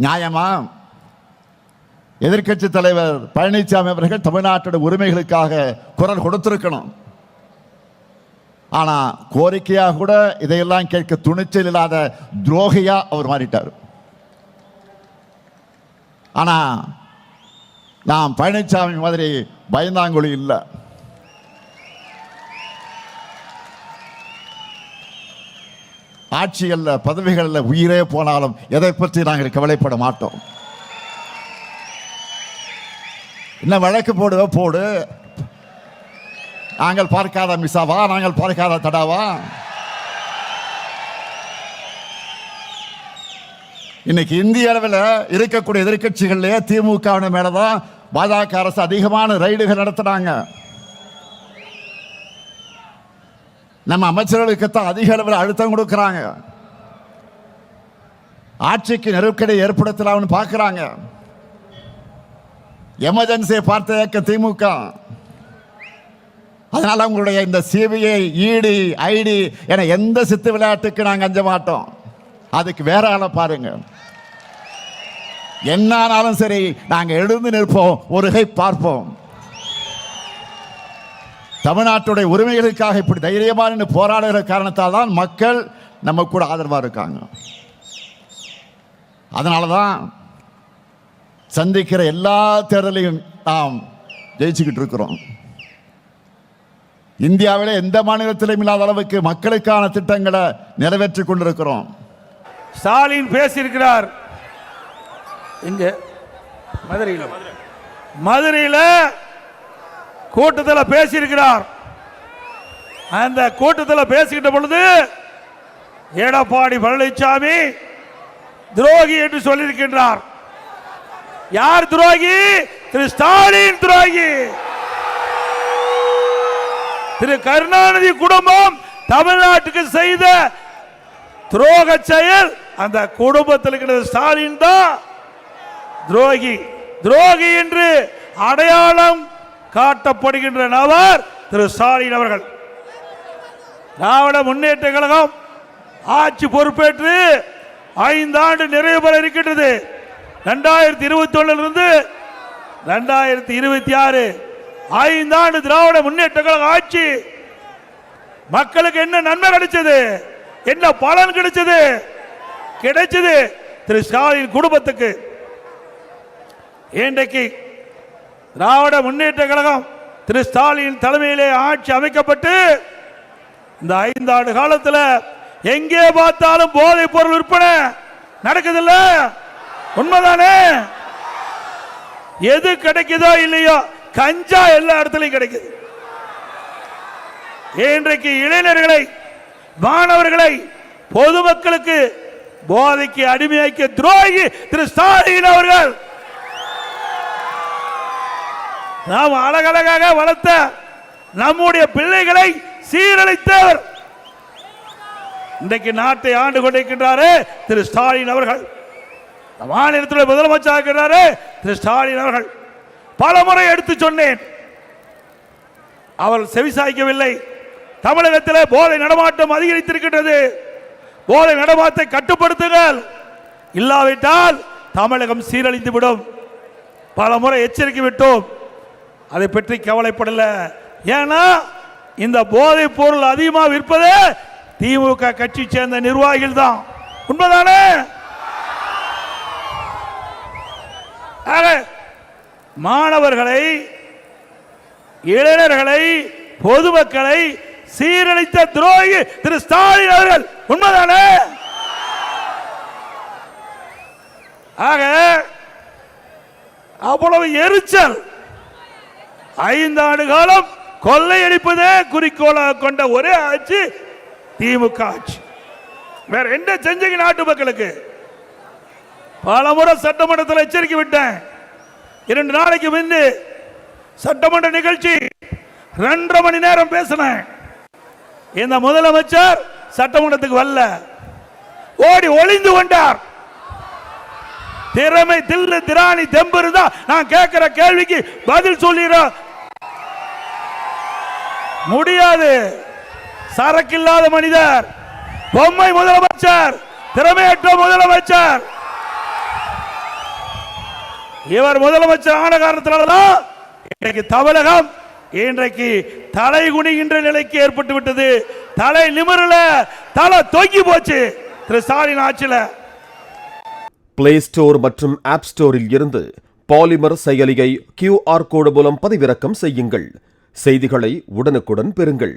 நியாயமா? எதிர்க்கட்சி தலைவர் பழனிசாமி அவர்கள் தமிழ்நாட்டோட உரிமைகளுக்காக குரல் கொடுத்திருக்கணும். ஆனா கோரிக்கையாக கூட இதையெல்லாம் கேட்க துணிச்சல் இல்லாத துரோகியா அவர் மாறிட்டார். ஆனா நாம் பழனிசாமி மாதிரி பயந்தாங்குழி இல்லை. ஆட்சிகளில் பதவிகளில் உயிரே போனாலும் எதை பற்றி நாங்கள் கவலைப்பட மாட்டோம். என்ன வழக்கு போடு, நாங்கள் பார்க்காத மிஸ்ஸாவா, நாங்கள் பார்க்காத தடாவா? இன்னைக்கு இந்திய அளவில் இருக்கக்கூடிய எதிர்கட்சிகளிலே திமுக மேலதான் பாஜக அரசு அதிகமான ரைடுகள் நடத்துறாங்க. நம்ம அமைச்சர்களுக்குத்தான் அதிக அளவில் அழுத்தம் கொடுக்கிறாங்க. ஆட்சிக்கு நெருக்கடி ஏற்படுத்தலாம்னு பார்க்கிறாங்க. எமர்ஜென்சியை பார்த்த இயக்க திமுக. அதனால உங்களுடைய இந்த சிபிஐ, இடி, ஐடி என எந்த சித்து விளையாட்டுக்கு நாங்கள் அஞ்ச மாட்டோம். அதுக்கு வேற ஆளை பாருங்க. என்னானாலும் சரி, நாங்கள் எழுந்து நிற்போம், ஒரு கை பார்ப்போம். தமிழ்நாட்டுடைய உரிமைகளுக்காக இப்படி தைரியமான போராடுகிற காரணத்தால் தான் மக்கள் நம்ம கூட ஆதரவாக இருக்காங்க. அதனால தான் சந்திக்கிற எல்லா தேர்தலையும் நாம் ஜெயிச்சுக்கிட்டு இருக்கிறோம். இந்தியாவிலே எந்த மாநிலத்திலும் இல்லாத அளவுக்கு மக்களுக்கான திட்டங்களை நிறைவேற்றி கொண்டிருக்கிறோம். ஸ்டாலின் பேசியிருக்கிறார். இங்க மதுரையில் கூட்டத்தில் பேசியிருக்கிறார். அந்த கூட்டத்தில் பேசிக்கிட்ட பொழுது எடப்பாடி பழனிசாமி துரோகி என்று சொல்லியிருக்கின்றார். யார் துரோகி? திரு ஸ்டாலின் துரோகி. திரு கருணாநிதி குடும்பம் தமிழ்நாட்டுக்கு செய்த துரோக செயல், அந்த குடும்பத்தில் இருக்கிற ஸ்டாலின் தான் துரோகி. துரோகி என்று அடையாளம் காட்டப்படுகின்ற நபர் திரு ஸ்டாலின் அவர்கள். திராவிட முன்னேற்ற கழகம் ஆட்சி பொறுப்பேற்று 5 ஆண்டு நிறைவு பெற இருக்கின்றது. 2021 இருந்து 2026 5 ஆண்டு திராவிட முன்னேற்ற கழக ஆட்சி. மக்களுக்கு என்ன நன்மை கிடைச்சது? என்ன பலன் கிடைச்சது? திரு ஸ்டாலின் குடும்பத்துக்கு. இன்றைக்கு திராவிட முன்னேற்ற கழகம் திரு ஸ்டாலின் தலைமையிலே ஆட்சி அமைக்கப்பட்டு இந்த 5 ஆண்டு காலத்தில் எங்கே பார்த்தாலும் போதைப் பொருள் விற்பனை நடக்குதில்ல? உண்மைதானே? எது கிடைக்குதோ இல்லையோ, கஞ்சா எல்லா இடத்துலையும் கிடைக்குது. இன்றைக்கு இளைஞர்களை, மாணவர்களை, பொதுமக்களுக்கு போதைக்கு அடிமையாக்கிய துரோகி திரு ஸ்டாலின் அவர்கள். நாம் அழகழகாக வளர்த்த நம்முடைய பிள்ளைகளை சீரழித்தவர். இன்றைக்கு நாட்டை ஆண்டு கொண்டிருக்கின்றாரே திரு ஸ்டாலின் அவர்கள். மாநிலத்தில் முதலமைச்சர் இருக்கிறாரே திரு ஸ்டாலின் அவர்கள். பல முறை எடுத்து சொன்னேன், அவர் செவிசாய்க்கவில்லை. தமிழகத்தில் போதை நடமாட்டம் அதிகரித்திருக்கின்றது. போதை நடமாட்டத்தை கட்டுப்படுத்துங்கள், இல்லாவிட்டால் தமிழகம் சீரழிந்து விடும். பல முறை எச்சரிக்கை விட்டோம், அதை பற்றி கவலைப்படல. ஏன்னா இந்த போதைப் பொருள் அதிகமாக விற்பதே திமுக கட்சி சேர்ந்த நிர்வாகிகள் தான். உண்மைதானே? மாணவர்களை, இளைஞர்களை, பொதுமக்களை சீரழித்த துரோகி திரு ஸ்டாலின் அவர்கள். உண்மைதானே? ஆக அவ்வளவு எரிச்சல். 5 ஆண்டு காலம் கொள்ளையடிப்பதே குறிக்கோளாக கொண்ட ஒரே ஆட்சி திமுக ஆட்சி. வேற என்ன செஞ்சீங்க நாட்டு மக்களுக்கு? பல முறை சட்டமன்றத்தில் எச்சரிக்கை விட்டேன். 2 நாளைக்கு முன்பு சட்டமன்ற நிகழ்ச்சி 2.5 மணி நேரம் பேசினேன். இந்த முதலமைச்சர் சட்டமன்றத்துக்கு வரல, ஓடி ஒளிந்து கொண்டார். திறமை, தில்லு, திராணி, தெம்பு இருந்தா நான் கேட்கிற கேள்விக்கு பதில் சொல்லிட முடியாது. சரக்கில்லாத மனிதர், பொம்மை முதலமைச்சர், திறமையற்ற முதலமைச்சர். இவர் முதலமைச்சர் ஆன காரணத்தினால்தான் இன்றைக்கு தமிழகம் இன்றைக்கு தலை குனிகின்ற நிலைக்கு ஏற்பட்டு விட்டது. தலை நிமிரல, தலை தொங்கி போச்சு திரு ஸ்டாலின் ஆட்சியில. பிளே ஸ்டோர் மற்றும் ஆப் ஸ்டோரில் இருந்து பாலிமர் செயலியை QR கோடு மூலம் பதிவிறக்கம் செய்யுங்கள். செய்திகளை உடனுக்குடன் பெறுங்கள்.